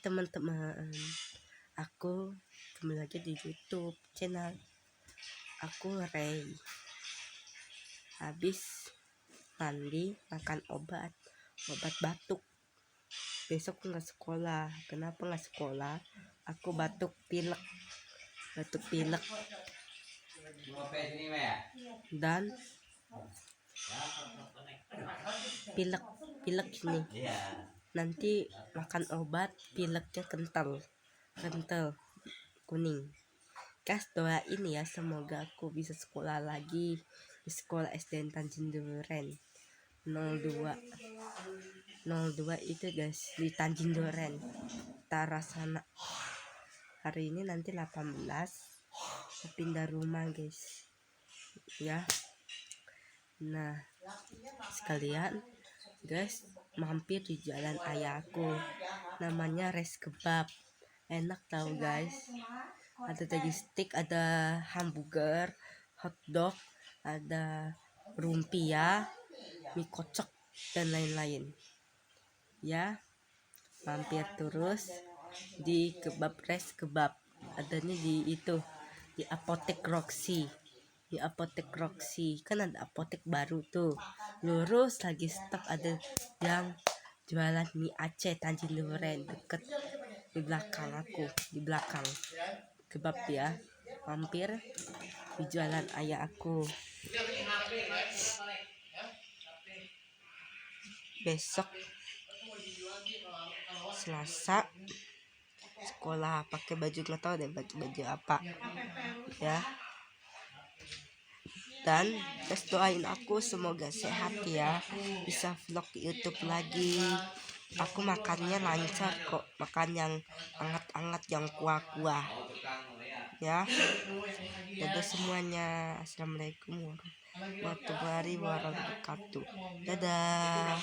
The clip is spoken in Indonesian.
teman-teman, aku kembali lagi di YouTube channel aku Ray. Habis mandi makan obat batuk. Besok nggak sekolah. Kenapa nggak sekolah? Aku batuk pilek dan pilek ini. Nanti makan obat pileknya kental kuning. Kas doain ya, semoga aku bisa sekolah lagi di sekolah SDN Tanjung Duren 02 itu guys, di Tanjung Duren utara sana. Hari ini nanti 18 pindah rumah guys ya. Nah sekalian guys, mampir di jalan ayahku, namanya Res Kebab. Enak tau guys, ada daging stick, ada hamburger, hotdog, ada lumpia, mie kocok dan lain-lain ya. Mampir terus di kebab Res Kebab, adanya di itu, di apotek Roxy. Kan ada apotek baru tuh, lurus lagi stop ada yang jualan mie Aceh Tanjung Duren, deket di belakang aku, di belakang kebab ya. Mampir di jualan ayah aku. Besok Selasa sekolah, pakai baju, nggak tahu deh baju apa ya. Dan just doain aku semoga sehat ya, bisa vlog YouTube lagi. Aku makannya lancar kok, makan yang hangat-hangat, yang kuah-kuah ya. Dadah semuanya, assalamualaikum warahmatullahi wabarakatuh. Dadah.